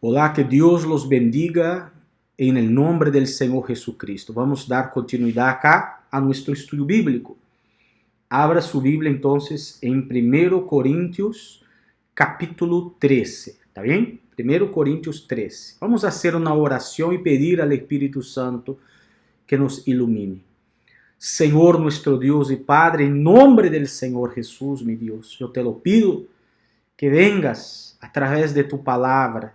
Olá, que Deus los bendiga en el nombre del Señor Jesucristo. Vamos dar continuidad acá a nuestro estudio bíblico. Abra su Biblia entonces en 1 Corintios capítulo 13, ¿está bien? 1 Corintios 13. Vamos a hacer una oración y pedir al Espíritu Santo que nos ilumine. Señor nuestro Dios y Padre, en nombre del Señor Jesús, mi Dios, yo te lo pido que vengas a través de tu palabra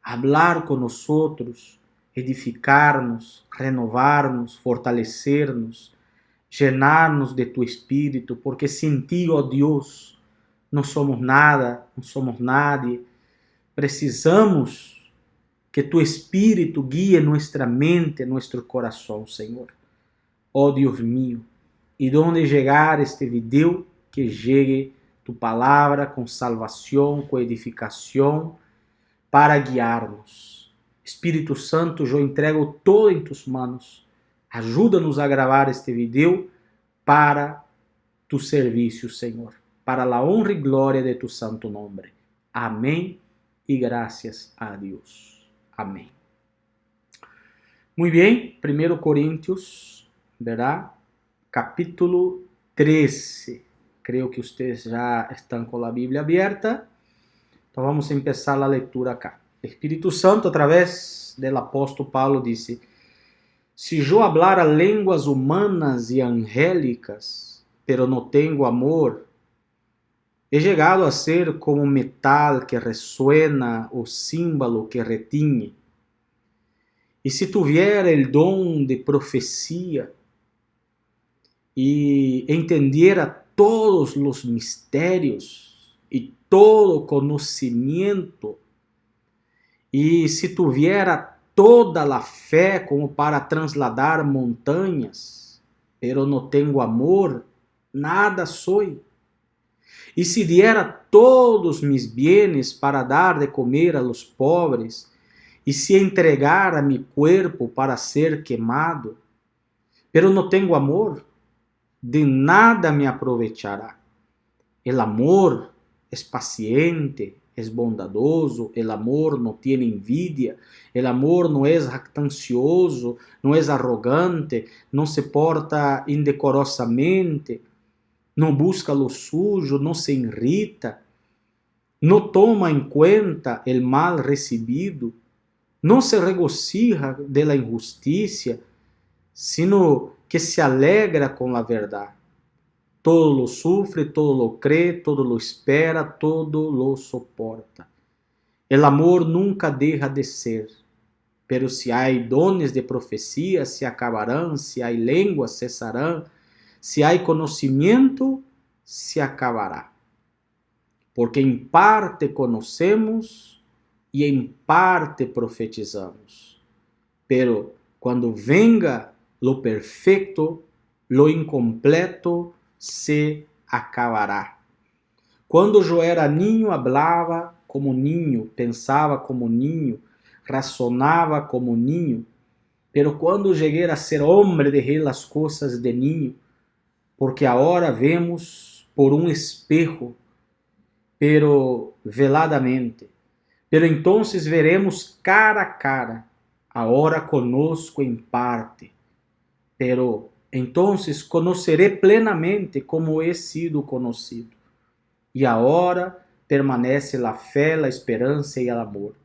a hablar con nosotros, edificarnos, renovarnos, fortalecernos, llenarnos de tu Espíritu, porque sin ti, oh Dios, no somos nada, no somos nadie. Precisamos que tu Espíritu guíe nuestra mente, nuestro corazón, Señor. Oh Dios mío, e donde llegar este video, que llegue tu palavra com salvação, com edificação, para guiar-nos. Espírito Santo, eu entrego todo em tus manos. Ajuda-nos a gravar este video para tu serviço, Senhor, para a honra e glória de tu santo nome. Amém e graças a Deus. Amém. Muito bem, 1 Coríntios, ¿verdad? Capítulo 13. Creo que ustedes já estão com a Bíblia aberta. Então vamos começar a leitura acá. O Espírito Santo, através do apóstolo Paulo, disse: Se eu hablara línguas humanas e angélicas, pero não tenho amor, he chegado a ser como metal que resuena o símbolo que retiñe. E se tuviera el dom de profecia e entendiera todos os mistérios e todo conhecimento, e se tuviera toda a fé como para trasladar montanhas, pero não tenho amor, nada soy. E se diera todos mis bienes para dar de comer a los pobres, e se entregara mi cuerpo para ser quemado, pero não tenho amor, de nada me aprovechará. El amor es paciente, es bondadoso, el amor no tiene envidia, el amor no es jactancioso, no es arrogante, no se porta indecorosamente, no busca lo suyo, no se irrita, no toma en cuenta el mal recibido, no se regocija de la injusticia, sino que se alegra com a verdade. Todo lo sufre, todo lo cree, todo lo espera, todo lo soporta. El amor nunca deja de ser. Pero se há dones de profecia, se acabarão, se há línguas, cessarão, se há conhecimento, se acabará. Porque em parte conhecemos e em parte profetizamos. Pero quando venga lo perfecto, lo incompleto se acabará. Quando eu era niño, hablava como niño, pensava como niño, razonava como niño, pero quando cheguei a ser homem, dejei las cosas de niño, porque agora vemos por um espejo, pero veladamente, pero entonces veremos cara a cara, agora conosco em parte, pero entonces conoceré plenamente como he sido conocido. E agora permanece a fé, a esperança e o amor.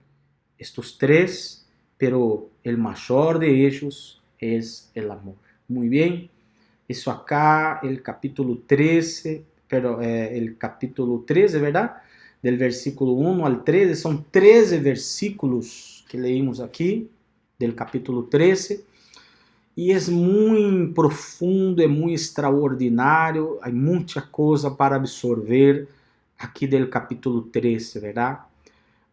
Estes três, pero el maior de ellos es el amor. Muy bien, isso acá, el capítulo 13, el capítulo 13, ¿verdad? Del versículo 1 al 13, são 13 versículos que leímos aqui, del capítulo 13. E é muito profundo, é muito extraordinário, há muita coisa para absorver aqui do capítulo 13, verdade?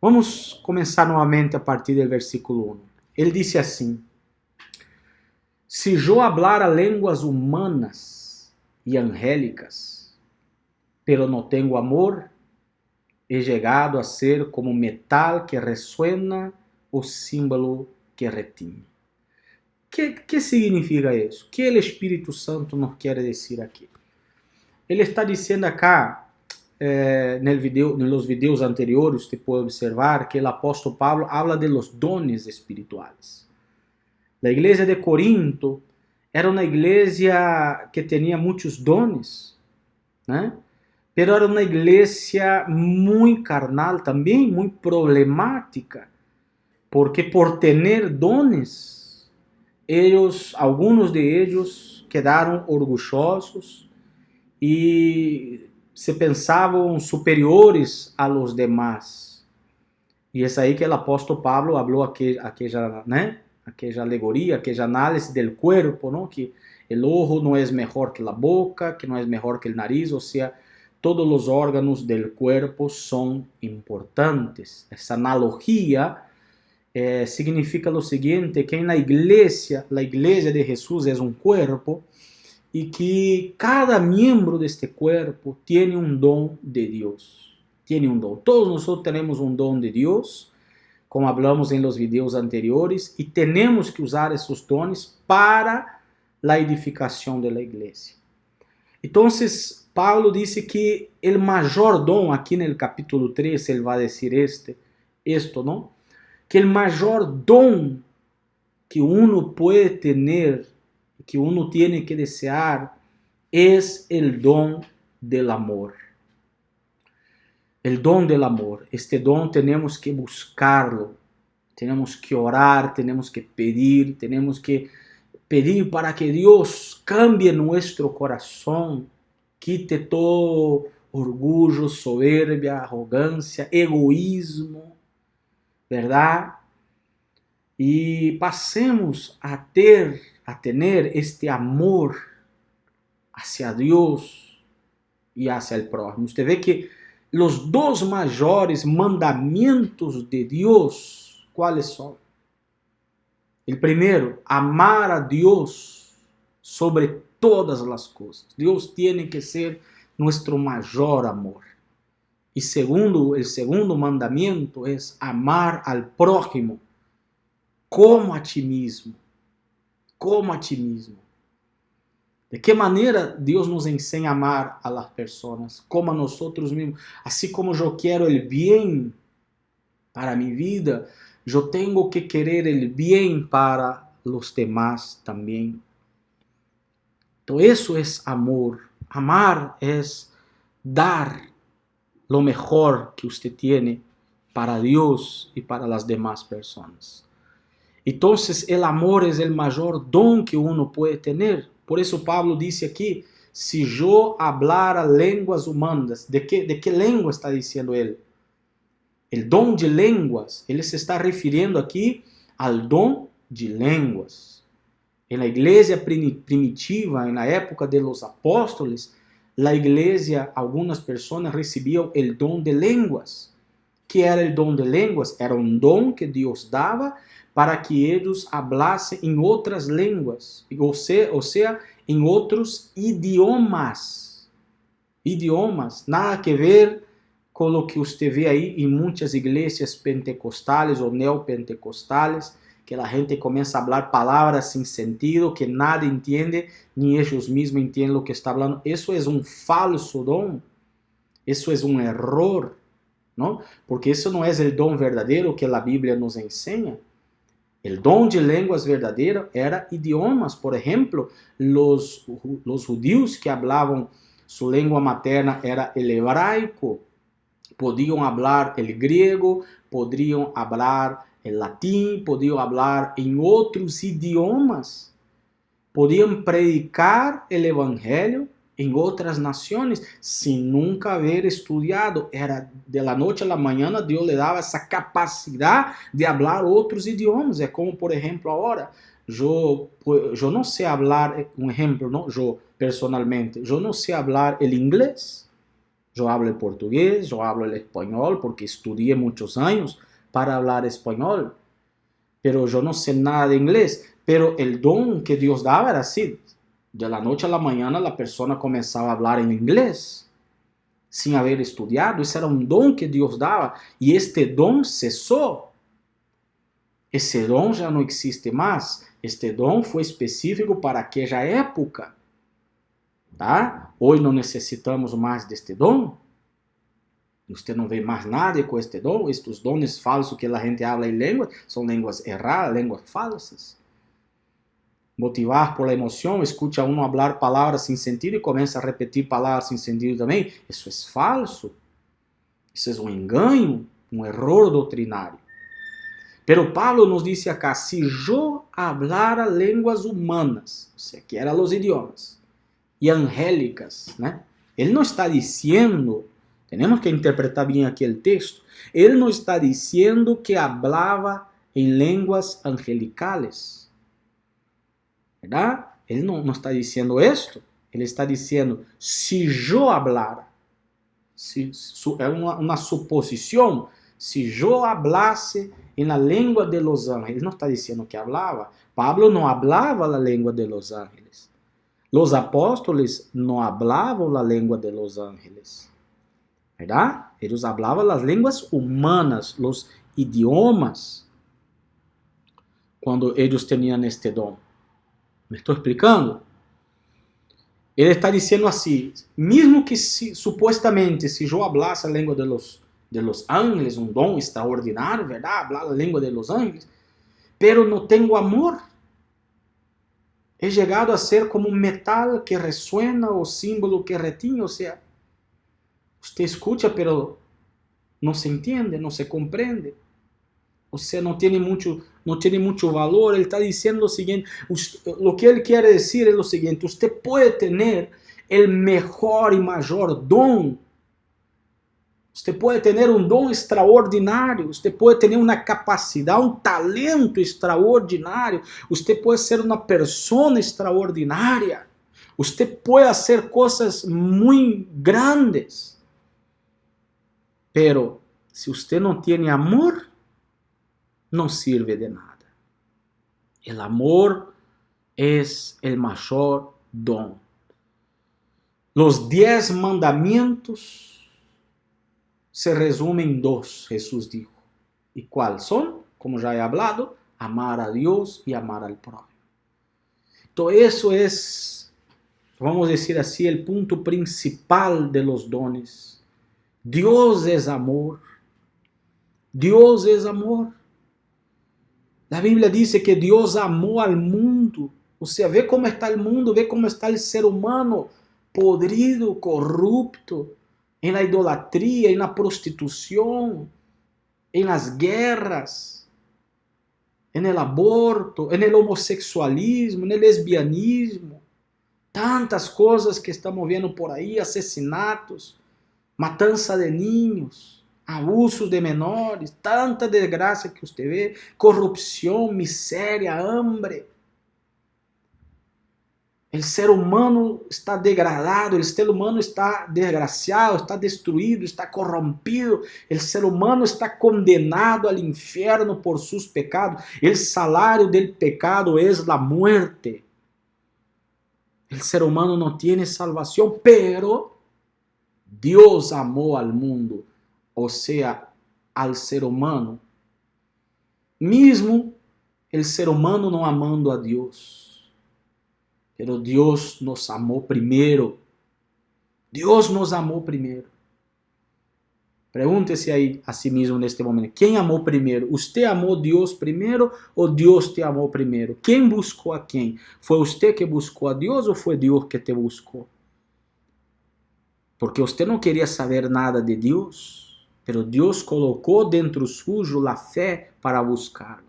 Vamos começar novamente a partir do versículo 1. Ele disse assim: Se eu hablara línguas humanas e angélicas, pero não tenho amor, he chegado a ser como metal que resuena o símbolo que retiñe. Que significa isso? O que o Espírito Santo nos quer dizer aqui? Ele está dizendo acá nos videos anteriores, usted puede observar que el apóstol Pablo habla de los dones espirituales. La iglesia de Corinto era una iglesia que tenía muchos dones, ¿eh? Pero era una iglesia muy carnal también, muy problemática, porque por tener dones, algunos de ellos quedaron orgullosos y se pensavam superiores a los demás. E é aí que o apóstolo Pablo falou aquela alegoria, aquela análise do corpo, ¿no? Que o ojo não é melhor que a boca, que não é melhor que o nariz, ou seja, todos os órgãos do corpo são importantes. Essa analogia significa o seguinte, que na igreja, a igreja de Jesus é um corpo, e que cada miembro deste cuerpo tiene un don de Dios. Tiene un don. Todos nosotros tenemos un don de Dios, como hablamos en los videos anteriores, y tenemos que usar esos dones para la edificación de la iglesia. Entonces, Pablo dice que el mayor don, aquí en el capítulo 3, él va a decir esto, ¿no? Que el mayor don que uno puede tener, que uno tiene que desear, es el don del amor. El don del amor. Este don tenemos que buscarlo. Tenemos que orar, tenemos que pedir para que Dios cambie nuestro corazón, quite todo orgullo, soberbia, arrogancia, egoísmo, ¿verdad? Y pasemos a tener este amor hacia Dios y hacia el prójimo. Usted ve que los dos mayores mandamientos de Dios, ¿cuáles son? El primero, amar a Dios sobre todas las cosas. Dios tiene que ser nuestro mayor amor. Y segundo, el segundo mandamiento es amar al prójimo como a ti mismo. Como a ti mismo. ¿De qué manera Dios nos enseña a amar a las personas? Como a nosotros mismos. Así como yo quiero el bien para mi vida, yo tengo que querer el bien para los demás también. Entonces eso es amor. Amar es dar lo mejor que usted tiene para Dios y para las demás personas. Entonces el amor es el mayor don que uno puede tener. Por eso Pablo dice aquí, si yo hablara lenguas humanas, ¿de qué lengua está diciendo él? El don de lenguas, él se está refiriendo aquí al don de lenguas. En la iglesia primitiva, en la época de los apóstoles, la iglesia, algunas personas recibían el don de lenguas. ¿Qué era el don de lenguas? Era un don que Dios daba para que ellos hablasen en otras lenguas, o sea, en otros idiomas. Idiomas, nada que ver con lo que usted ve ahí en muchas iglesias pentecostales o neopentecostales, que la gente comienza a hablar palabras sin sentido, que nadie entiende, ni ellos mismos entienden lo que está hablando. Eso es un falso don, eso es un error, ¿no? Porque eso no es el don verdadero que la Biblia nos enseña. El don de lenguas verdadero era idiomas. Por ejemplo, los judíos que hablaban su lengua materna era el hebraico. Podían hablar el griego, podían hablar el latín, podían hablar en otros idiomas. Podían predicar el evangelio en otras naciones sin nunca haber estudiado. Era de la noche a la mañana Dios le daba esa capacidad de hablar otros idiomas. Es como, por ejemplo, ahora, yo no sé hablar, un ejemplo, ¿no? Yo personalmente, yo no sé hablar el inglés. Yo hablo el portugués, yo hablo el español porque estudié muchos años para hablar español. Pero yo no sé nada de inglés. Pero el don que Dios daba era así. De la noche a la mañana la persona comenzaba a hablar en inglés sin haber estudiado. Ese era un don que Dios daba. Y este don cesó. Ese don ya no existe más. Este don fue específico para aquella época. ¿Tá? Hoy no necesitamos más de este don. Usted não vê mais nada com este dom. Estes dones falsos que a gente habla em línguas são línguas erradas, línguas falsas. Motivar por la emoção, escuta uno hablar palavras sem sentido e começa a repetir palavras sem sentido também. Isso é falso. Isso é um engano, um erro doutrinário. Pero Pablo nos dice acá, si yo hablara lenguas humanas, o sea, que eran los idiomas, y angélicas, ¿no? Él no está diciendo, tenemos que interpretar bien aquí el texto, él no está diciendo que hablaba en lenguas angelicales, ¿verdad? Él no está diciendo esto, él está diciendo, si yo hablara, es una suposición, si yo hablase en la lengua de los ángeles, no está diciendo que hablaba. Pablo no hablaba la lengua de los ángeles. Los apóstoles no hablaban la lengua de los ángeles. ¿Verdad? Ellos hablaban las lenguas humanas, los idiomas, cuando ellos tenían este don. ¿Me estoy explicando? Ele está dizendo assim, mesmo que supuestamente, se eu hablasse a língua de los ángeles, um dom extraordinário, ¿verdad? Hablar a língua de los ángeles, pero no tenho amor. He chegado a ser como um metal que resuena o símbolo que retiñe, ou seja, você escuta, pero não se entende, não se compreende. O sea, no tiene mucho valor. Él está diciendo lo siguiente, lo que él quiere decir es lo siguiente, usted puede tener el mejor y mayor don. Usted puede tener un don extraordinario, usted puede tener una capacidad, un talento extraordinario, usted puede ser una persona extraordinaria, usted puede hacer cosas muy grandes. Pero si usted no tiene amor, no sirve de nada. El amor es el mayor don. Los 10 mandamientos se resumen en 2, Jesús dijo. ¿Y cuáles son? Como ya he hablado, amar a Dios y amar al prójimo. Entonces eso es, vamos a decir así, el punto principal de los dones. Dios es amor. Dios es amor. La Biblia dice que Dios amó al mundo. O sea, ve cómo está el mundo, ve cómo está el ser humano podrido, corrupto, en la idolatría, en la prostitución, en las guerras, en el aborto, en el homosexualismo, en el lesbianismo. Tantas cosas que estamos viendo por ahí, asesinatos, matanza de niños, abusos de menores, tanta desgracia que usted ve, corrupción, miseria, hambre. El ser humano está degradado, el ser humano está desgraciado, está destruido, está corrompido. El ser humano está condenado al infierno por sus pecados. El salario del pecado es la muerte. El ser humano no tiene salvación, pero Dios amó al mundo, o sea, al ser humano. Mesmo el ser humano no amando a Dios. Pero Dios nos amó primero. Dios nos amó primero. Pregúntese ahí a sí mismo en este momento. ¿Quién amó primero? ¿Usted amó a Dios primero o Dios te amó primero? ¿Quién buscó a quién? ¿Fue usted que buscó a Dios o fue Dios que te buscó? Porque usted no quería saber nada de Dios, pero Dios colocó dentro suyo la fe para buscarlo.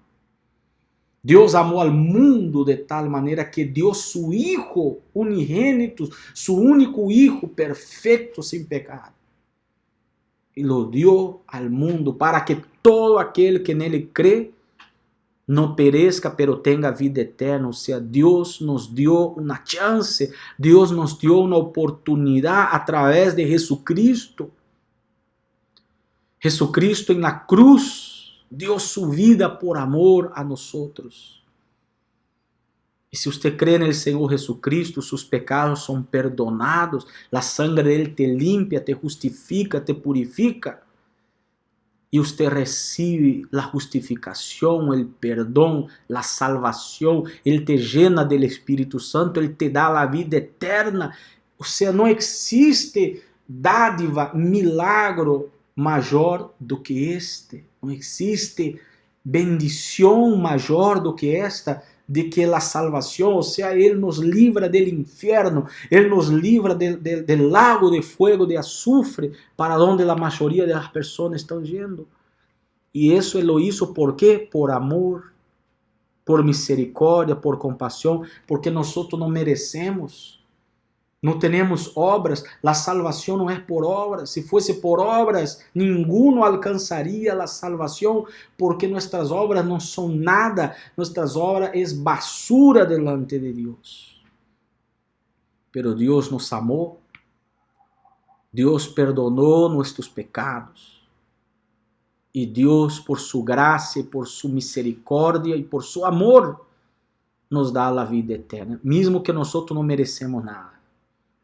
Dios amó al mundo de tal manera que dio su Hijo unigénito, su único Hijo perfecto sin pecado. Y lo dio al mundo para que todo aquel que en él cree no perezca, pero tenga vida eterna. O sea, Dios nos dio una chance, Dios nos dio una oportunidad a través de Jesucristo. Jesucristo en la cruz dio su vida por amor a nosotros. Y si usted cree en el Señor Jesucristo, sus pecados son perdonados, la sangre de Él te limpia, te justifica, te purifica. Y usted recibe la justificación, el perdón, la salvación. Él te llena del Espíritu Santo, Él te da la vida eterna. O sea, no existe dádiva, milagro maior do que este. Não existe bendição maior do que esta, de que a salvação, ou seja, Ele nos livra do inferno, Ele nos livra do lago de fogo, de azufre, para onde a maioria das pessoas estão indo. E isso Ele lo hizo, ¿por quê? Por amor, por misericórdia, por compaixão, porque nós não merecemos. Não temos obras, a salvação não é por obras. Se fosse por obras, ninguno alcançaria a salvação, porque nossas obras não são nada, nossas obras é basura delante de Deus. Pero Deus nos amou, Deus perdonou nossos pecados, e Deus, por sua graça, por sua misericórdia e por seu amor, nos dá a vida eterna, mesmo que nós não merecemos nada.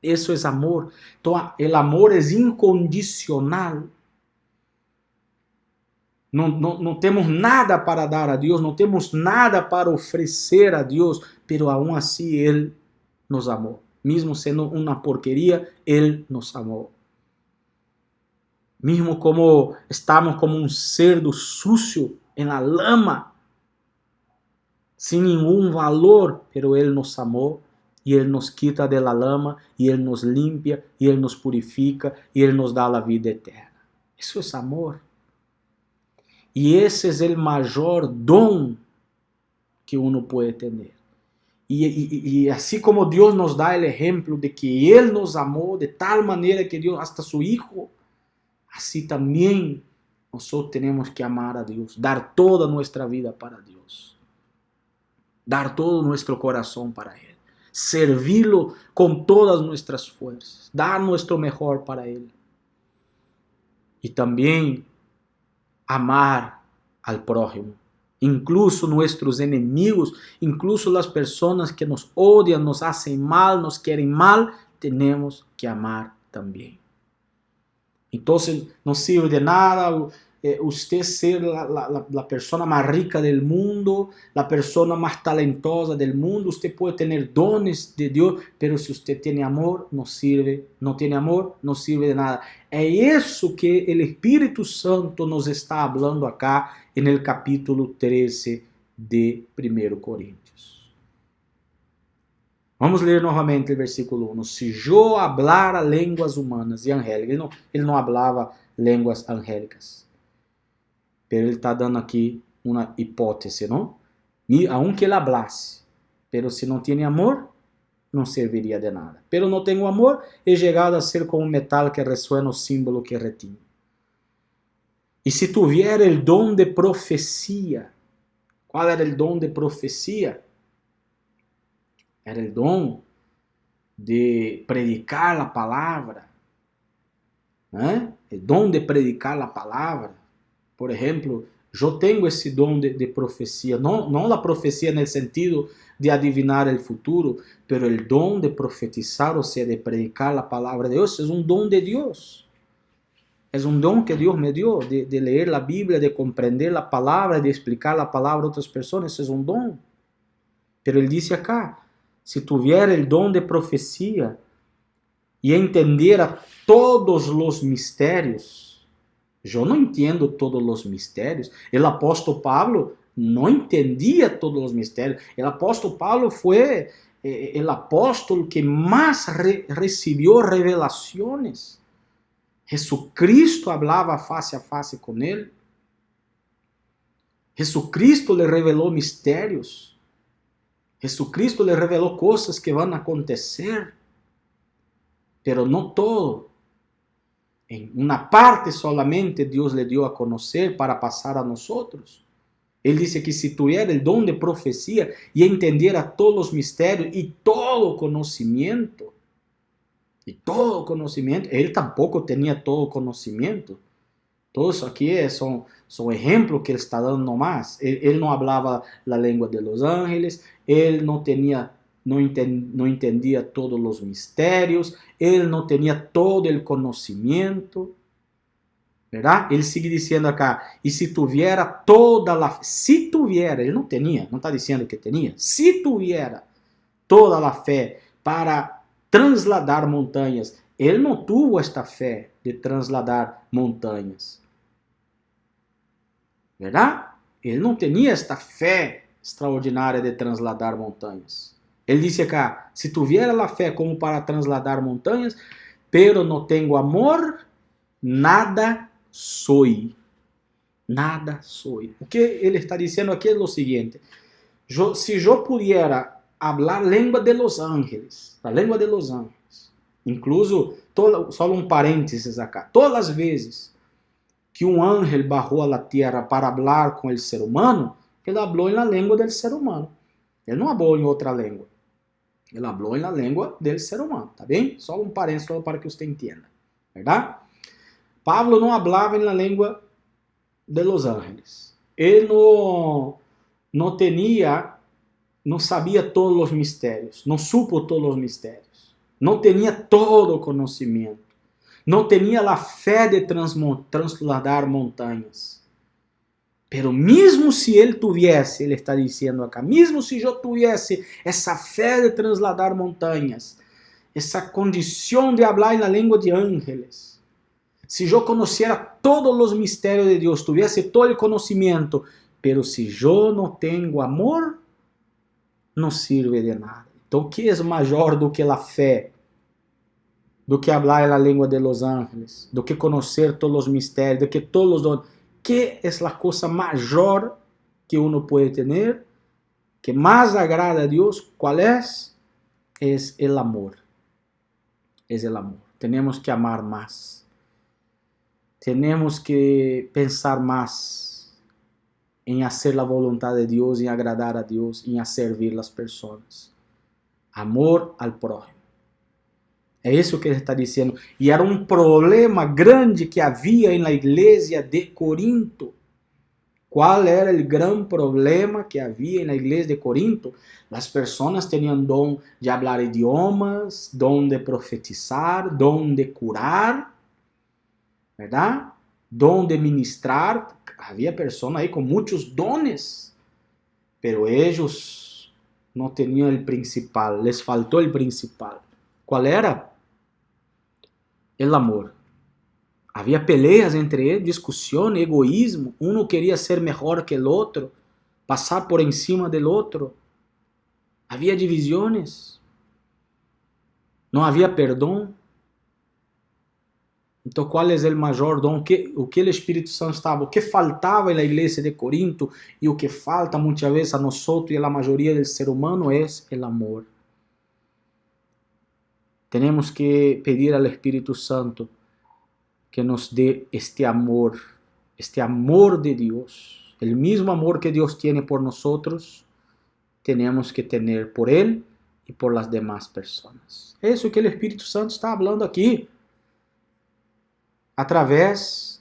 Isso é amor. Então, o amor é incondicional. Não temos nada para dar a Deus, não temos nada para oferecer a Deus, pero aún assim Ele nos amou. Mesmo sendo uma porqueria, Ele nos amou. Mesmo como estamos como um cerdo sucio na lama, sem nenhum valor, pero Ele nos amou. E Ele nos quita da lama, e Ele nos limpia, e Ele nos purifica, e Ele nos dá a vida eterna. Isso é amor. E esse é o maior dom que uno pode ter. E assim como Deus nos dá o exemplo de que Ele nos amou de tal maneira que Deus, hasta su Hijo, assim também nós temos que amar a Deus, dar toda nossa vida para Deus, dar todo nosso coração para Ele. Servi-lo com todas nossas forças, dar nosso melhor para Ele. E também amar al prójimo, incluso nossos inimigos, incluso as pessoas que nos odiam, nos fazem mal, nos querem mal, temos que amar também. Então, não sirve de nada usted ser la persona más rica del mundo, la persona más talentosa del mundo. Usted puede tener dones de Dios, pero si usted tiene amor, no sirve, no tiene amor, no sirve de nada. Es eso que el Espíritu Santo nos está hablando acá en el capítulo 13 de 1 Corintios. Vamos ler novamente o versículo 1. Se eu hablara línguas humanas e angélicas, ele não falava línguas angélicas. Pero ele está dando aqui uma hipótese, não? Aunque ele hablasse, pero se não tem amor, não serviria de nada. Pero não tenho amor, é chegado a ser como um metal que ressuena o símbolo que retém. E se tuviera o dom de profecia, qual era o dom de profecia? Era o dom de predicar a palavra, né? O dom de predicar a palavra. Por exemplo, eu tenho esse dom de profecia, não a profecia no sentido de adivinar o futuro, pero o dom de profetizar, ou seja, de predicar a palavra de Deus, é um dom de Deus. É um dom que Deus me deu, de ler a Bíblia, de compreender a palavra, de explicar a palavra a outras pessoas, isso é um dom. Pero ele disse acá, se tuviera o dom de profecia e entender a todos os mistérios. Eu não entendo todos os mistérios. O apóstolo Pablo não entendia todos os mistérios. O apóstolo Pablo foi o apóstolo que mais recebeu revelações. Jesucristo falava face a face com ele. Jesucristo lhe revelou mistérios. Jesucristo lhe revelou coisas que vão acontecer. Pero não todo. En una parte solamente Dios le dio a conocer para pasar a nosotros. Él dice que si tuviera el don de profecía y entendiera todos los misterios y todo conocimiento, él tampoco tenía todo conocimiento. Todo eso aquí son ejemplos que él está dando nomás. Él no hablaba la lengua de los ángeles, él no entendía todos los misterios, él no tenía todo el conocimiento, ¿verdad? Él sigue diciendo acá, y si tuviera toda la fe, si tuviera, él no tenía, no está diciendo que tenía, si tuviera toda la fe para trasladar montañas Él no tuvo esta fe de trasladar montañas, ¿verdad? Él no tenía esta fe extraordinaria de trasladar montañas. Él dice acá, si tuviera la fe como para trasladar montañas, pero no tengo amor, nada soy. Nada soy. O que ele está dizendo aqui é o seguinte: se eu pudiera hablar lengua de los ángeles, a lengua de los ángeles, incluso, só um parênteses acá, todas as vezes que um ángel bajou a la tierra para hablar com o ser humano, ele falou na língua do ser humano. Ele não falou em outra língua. Ele falou na língua do ser humano, tá bem? Só um parênteses para que você entenda, verdade? Pablo não falava na língua de los ángeles. Ele não sabia todos os mistérios, não supo todos os mistérios, não tinha todo o conhecimento, não tinha a fé de trasladar montanhas. Pero mesmo se ele tivesse, ele está dizendo acá, mesmo se eu tivesse essa fé de trasladar montanhas, essa condição de falar na língua de ángeles, se eu conhecera todos os mistérios de Deus, tivesse todo o conhecimento, pero se eu não tenho amor, não serve de nada. Então, o que é maior do que a fé? Do que falar na língua de los ángeles? Do que conhecer todos os mistérios? Do que todos os dones? Que é a coisa maior que uno pode ter? Que mais agrada a Deus? Qual é? É o amor. É o amor. Temos que amar mais. Temos que pensar mais em fazer a vontade de Deus, em agradar a Deus, em servir as pessoas. Amor ao próximo. É isso que ele está dizendo. E era um problema grande que havia na igreja de Corinto. Qual era o grande problema que havia na igreja de Corinto? As pessoas tinham dom de falar idiomas, dom de profetizar, dom de curar, ¿verdad? Dom de ministrar. Havia pessoas aí com muitos dones, pero eles não tinham o principal, les faltou o principal. Qual era? O amor. Havia peleas entre eles, discussão, egoísmo. Um queria ser melhor que o outro, passar por encima do outro. Havia divisões. Não havia perdão. Então, qual é o maior dom? O que o Espírito Santo estava? O que faltava na igreja de Corinto e o que falta muitas vezes a nós e a maioria do ser humano é o amor. Temos que pedir ao Espírito Santo que nos dê este amor de Deus, o mesmo amor que Deus tem por nós, temos que ter por Ele e por as demais pessoas. É isso que o Espírito Santo está falando aqui, através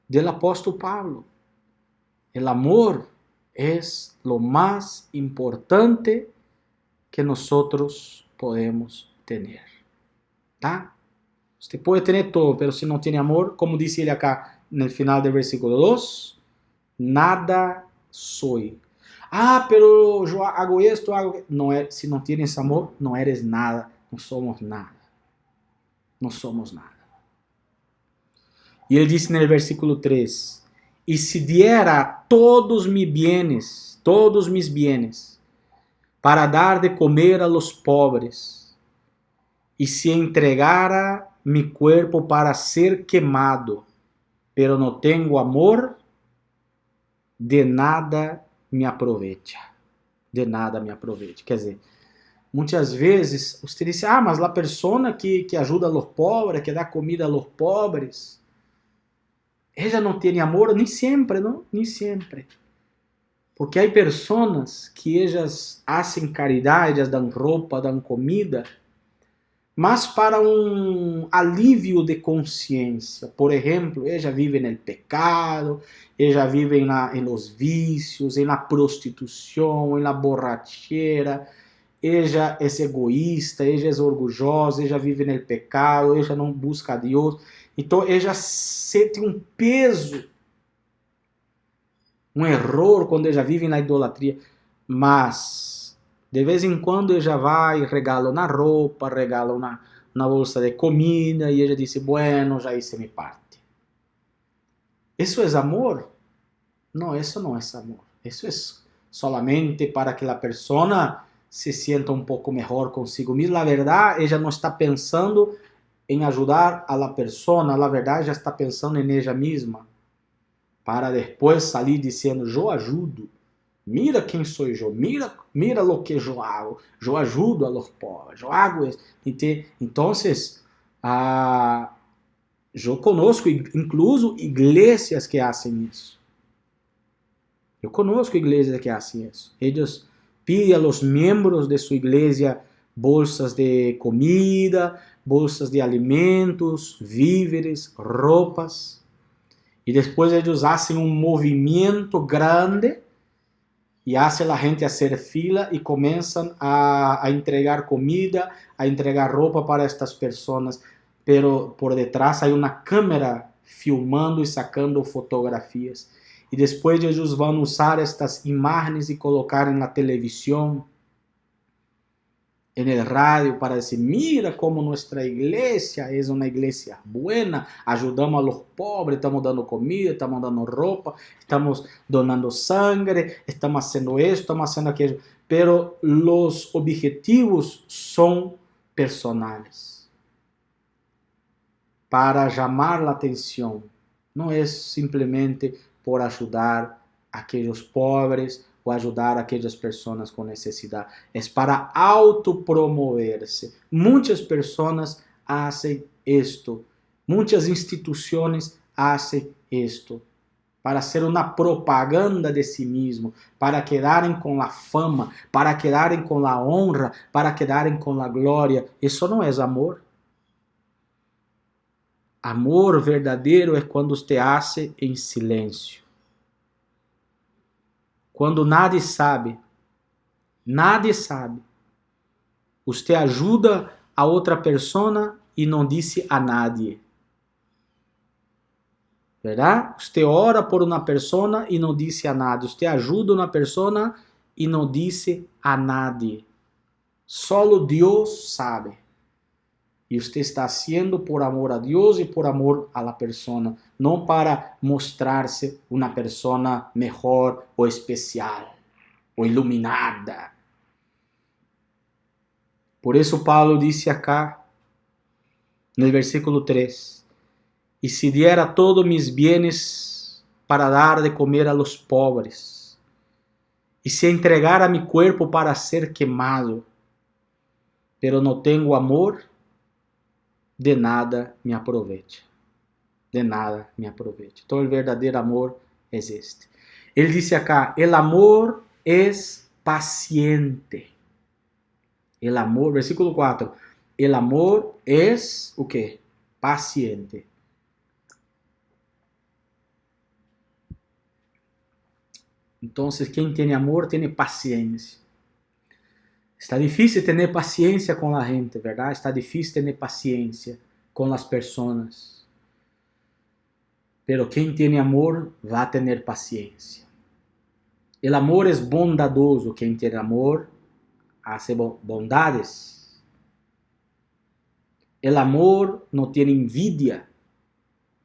do apóstolo Pablo. O amor é o mais importante que nós podemos ter. Tá? Você pode ter todo, mas se não tem amor, como disse ele acá no final do versículo 2, nada soy. Ah, pero eu hago esto, não é, se não tienes amor, não eres nada, não somos nada. Não somos nada. E ele disse no versículo 3, e se diera todos mis bienes, para dar de comer a los pobres, e se entregara mi cuerpo para ser quemado, pero no tengo amor, de nada me aprovecha. De nada me aprovecha. Quer dizer, muitas vezes você diz, mas a pessoa que ajuda a los pobres, que dá comida a los pobres, ela não tem amor, nem sempre, não? Nem sempre. Porque há pessoas que elas fazem caridade, elas dão roupa, dão comida, mas para um alívio de consciência. Por exemplo, ela vive no pecado, ela vive em los vícios, na prostituição, na borrachera, ela é egoísta, ela é orgulhosa, ela vive no pecado, ela não busca a Deus. Então, ela sente um peso, um erro quando ela vive na idolatria, mas de vez em quando ela vai e regala uma roupa, regala una bolsa de comida y ella dice, bueno, ya hice mi parte. ¿Eso es amor? No, eso no es amor. Eso es solamente para que la persona se sienta un poco mejor consigo misma. La verdad, ella no está pensando en ayudar a la persona, la verdad, ella está pensando en ella misma, para después salir diciendo, yo ayudo, mira quién soy yo, mira lo que yo hago, yo ayudo a los pobres, yo hago eso. Entonces, yo conozco incluso iglesias que hacen eso. Eu conozco igrejas que hacen isso. Eles pedem a los miembros de sua igreja bolsas de comida, bolsas de alimentos, víveres, roupas. E depois eles fazem um movimento grande e fazem a gente fazer fila e começam a entregar comida, a entregar roupa para estas pessoas. Pero por detrás há uma câmera filmando e sacando fotografias. E depois eles vão usar estas imagens e colocar na televisão, no rádio, para dizer, mira como nossa igreja é uma igreja boa, ajudamos a los pobres, estamos dando comida, estamos dando roupa, estamos donando sangre, estamos fazendo isso, estamos fazendo aquilo. Pero os objetivos são personais, para chamar a atenção. Não é simplesmente por ajudar aqueles pobres ou ajudar aquelas pessoas com necessidade. É para autopromover-se. Muitas pessoas fazem isto. Muitas instituições fazem isto. Para ser uma propaganda de si mesmo. Para quedarem com a fama. Para quedarem com a honra. Para quedarem com a glória. Isso não é amor. Amor verdadeiro é quando você hace em silêncio. Quando nadie sabe, você ajuda a outra pessoa e não disse a nadie. Verdade? Você ora por uma pessoa e não disse a nadie. Você ajuda uma pessoa e não disse a nadie. Solo Deus sabe. E você está haciendo por amor a Deus e por amor a la persona, não para mostrar-se uma pessoa melhor ou especial ou iluminada. Por isso Paulo disse acá, no versículo 3, e se diera todos mis bienes para dar de comer a los pobres, e se entregara mi cuerpo para ser quemado, pero no tengo amor, de nada me aproveite. De nada me aproveite. Então, o verdadeiro amor é este. Ele disse acá, el amor es paciente. El amor, versículo 4, el amor es, o quê? Paciente. Então, quem tem amor, tem paciência. Está difícil ter paciência com a gente, verdade? Está difícil ter paciência com as pessoas. Pero quem tem amor, vai ter paciência. O amor é bondadoso. Quem tem amor, hace bondades. O amor não tem envidia.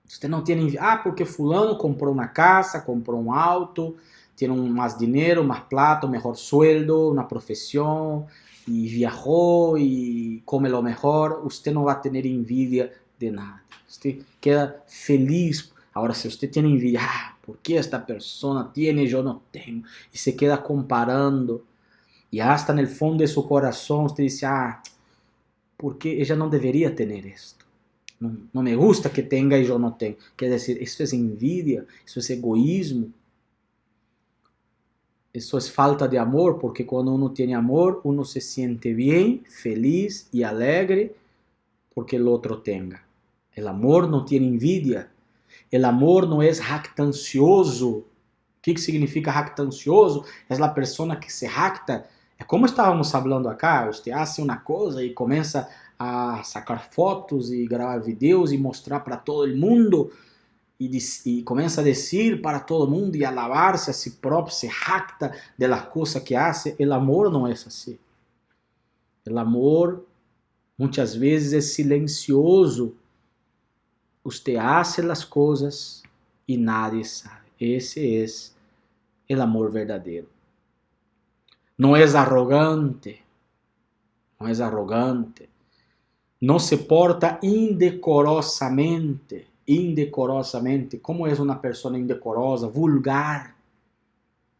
Você não tem envidia. Porque fulano comprou uma casa, comprou um auto, tem mais dinheiro, mais plata, melhor sueldo, uma profissão, e viajou e come lo melhor. Você não vai ter envidia de nada. Você queda feliz. Agora, se você tem envidia, por que esta pessoa tem e eu não tenho? E se queda comparando. E hasta no fundo de seu coração, você diz, porque ela não deveria ter isto. Não me gusta que tenha e eu não tenho. Quer dizer, isso é envidia, isso é egoísmo. Isso é falta de amor, porque quando uno tem amor, uno se siente bem, feliz e alegre porque o outro tenha. O amor não tem envidia. O amor não é jactancioso. O que significa jactancioso? É a pessoa que se jacta. É como estávamos falando acá, você hace uma coisa e começa a sacar fotos e gravar vídeos e mostrar para todo mundo. E começa a dizer para todo mundo e alabar-se a si próprio, se jacta de las coisas que hace. O amor não é assim. O amor Muitas vezes é silencioso. Usted hace las cosas y nadie sabe. Ese es el amor verdadero. No es arrogante. No es arrogante. No se porta indecorosamente. Indecorosamente. Como é uma pessoa indecorosa? Vulgar.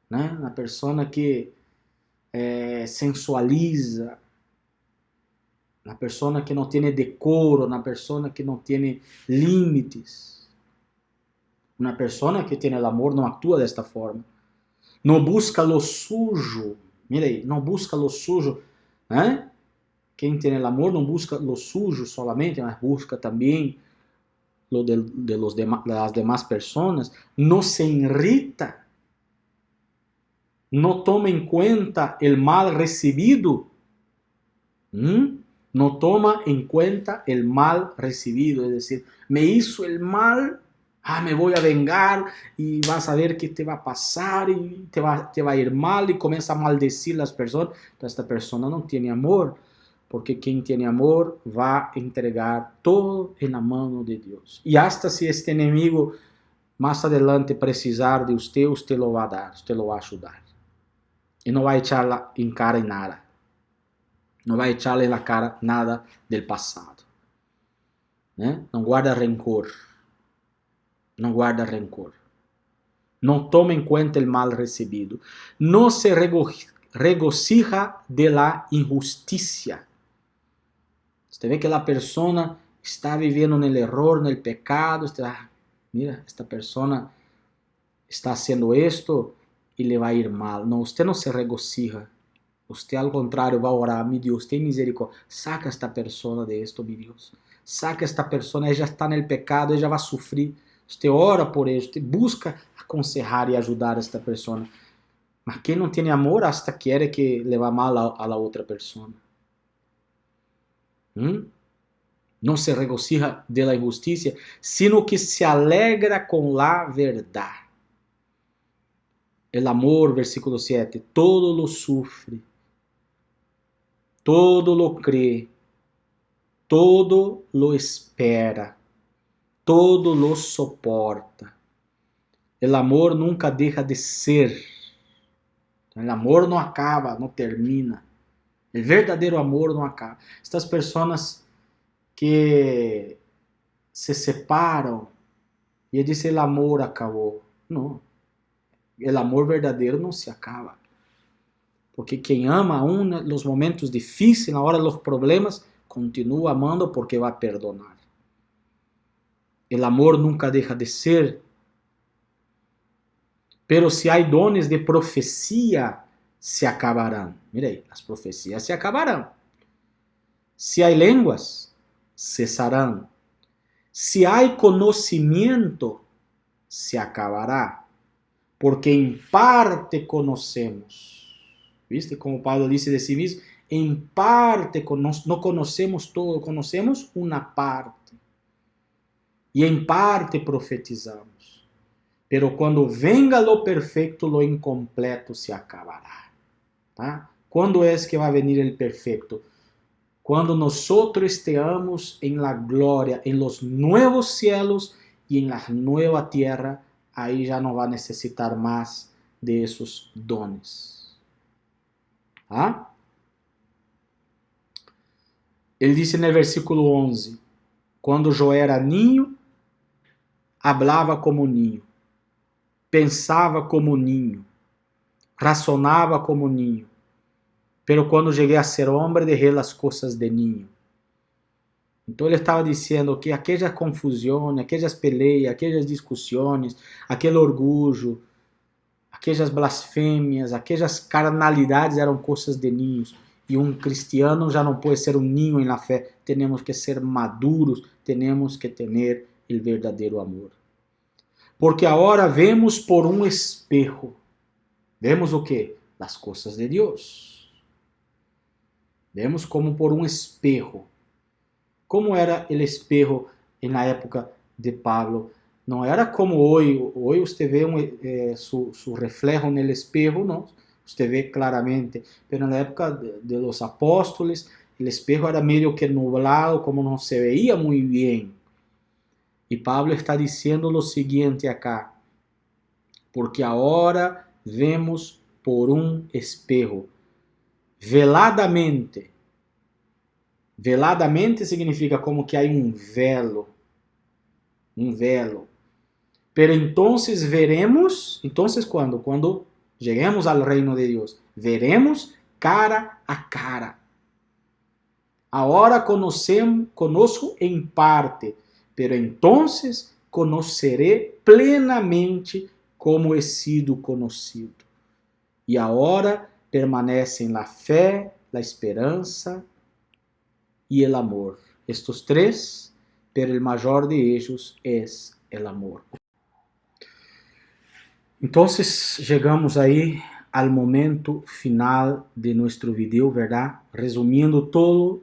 Né? Uma pessoa que sensualiza. Una persona que no tiene decoro, una persona que no tiene límites. Una persona que tiene el amor no actúa de esta forma. No busca lo suyo. Mira aí, no busca lo suyo. Quem tem el amor não busca lo suyo solamente, mas busca também lo de las demás personas. No se irrita. No toma em conta el mal recibido. No toma en cuenta el mal recibido, es decir, me hizo el mal, me voy a vengar y vas a ver qué te va a pasar y te va a ir mal y comienza a maldecir a las personas. Entonces esta persona no tiene amor, porque quien tiene amor va a entregar todo en la mano de Dios. Y hasta si este enemigo más adelante precisar de usted, usted lo va a dar, usted lo va a ayudar. Y no va a echarla en cara en nada. Não vai echarle na cara nada del passado. Né? Não guarda rencor. Não guarda rencor. Não toma em conta o mal recebido. Não se regocija de la injusticia. Você vê que a pessoa está vivendo no erro, no pecado. Mira, esta pessoa está haciendo esto e le va a ir mal. Não, você não se regocija. Usted al contrario va a orar, mi Dios, ten misericordia, saca a esta persona de esto, mi Dios, saca a esta persona, ella está en el pecado, ella va a sufrir, usted ora por ella, usted busca aconsejar y ayudar a esta persona, mas quien no tiene amor hasta quiere que le va mal a la otra persona. No se regocija de la injusticia, sino que se alegra con la verdad. El amor, versículo 7, todo lo sufre, todo lo cree, todo lo espera, todo lo soporta. El amor nunca deja de ser. El amor no acaba, no termina. El verdadero amor no acaba. Estas personas que se separam e dizem el amor acabou. Não. El amor verdadeiro não se acaba. Porque quem ama aún nos momentos difíceis, na hora dos problemas, continua amando porque vai perdonar. El amor nunca deja de ser. Pero se há dones de profecia, se acabarão. Mira aí, as profecias se acabarão. Se há línguas, cessarão. Se há conhecimento, se acabará. Porque em parte conhecemos. ¿Viste? Como Pablo dice de sí mismo, en parte no conocemos todo, conocemos una parte. Y en parte profetizamos. Pero cuando venga lo perfecto, lo incompleto se acabará. ¿Tá? ¿Cuándo es que va a venir el perfecto? Cuando nosotros estemos en la gloria, en los nuevos cielos y en la nueva tierra, ahí ya no va a necesitar más de esos dones. Ele disse no versículo 11, quando eu era ninho, hablava como ninho, pensava como ninho, razonava como ninho, pero quando cheguei a ser homem, dejé as coisas de ninho. Então ele estava dizendo que aquelas confusões, aquelas peleias, aquelas discussões, aquele orgulho, aquelas blasfêmias, aquelas carnalidades eram coisas de ninhos. E um cristiano já não pode ser um ninho na fé. Temos que ser maduros, temos que ter o verdadeiro amor. Porque agora vemos por um espejo. Vemos o quê? As coisas de Deus. Vemos como por um espejo. Como era o espejo na época de Pablo? Não era como hoje. Hoje você vê su reflejo no espejo, não? Você vê claramente. Mas na época de los apóstolos El espejo era medio que nublado, como no se veía muy bien. Y Pablo está diciendo lo siguiente acá, porque ahora vemos por un espejo, veladamente. Veladamente significa como que hay un velo. Pero entonces veremos, entonces ¿cuándo? Cuando lleguemos al reino de Dios, veremos cara a cara. Ahora conozco en parte, pero entonces conoceré plenamente como he sido conocido. Y ahora permanecen la fe, la esperanza y el amor. Estos tres, pero el mayor de ellos es el amor. Entonces llegamos aí al momento final de nuestro video, ¿verdad? Resumiendo todo,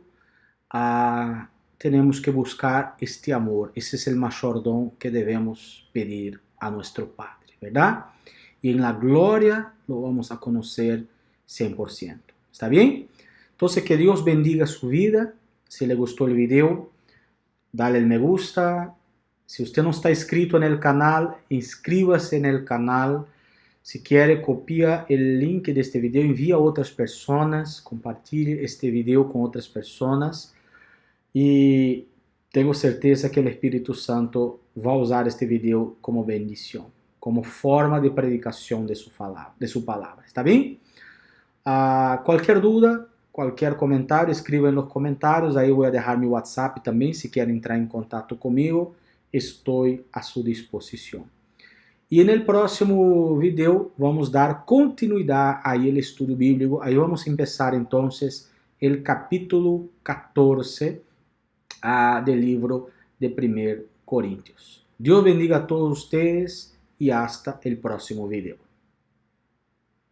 tenemos que buscar este amor. Ese es el mayor don que debemos pedir a nuestro Padre, ¿verdad? Y en la gloria lo vamos a conocer 100%. ¿Está bien? Entonces que Dios bendiga su vida. Si le gustó el video, dale el me gusta. Si usted no está inscrito en el canal, inscríbase en el canal. Si quiere, copia el link de este video, envía a otras personas, compartilhe este video con otras personas. Y tengo certeza que el Espíritu Santo va a usar este video como bendición, como forma de predicación de su palabra. ¿Está bien? Cualquier duda, cualquier comentario, escriba en los comentarios. Ahí voy a dejar mi WhatsApp también. Si quieren entrar en contacto conmigo, estoy a su disposición. Y en el próximo video vamos a dar continuidad ahí al estudio bíblico. Ahí vamos a empezar entonces el capítulo 14 del libro de 1 Corintios. Dios bendiga a todos ustedes y hasta el próximo video.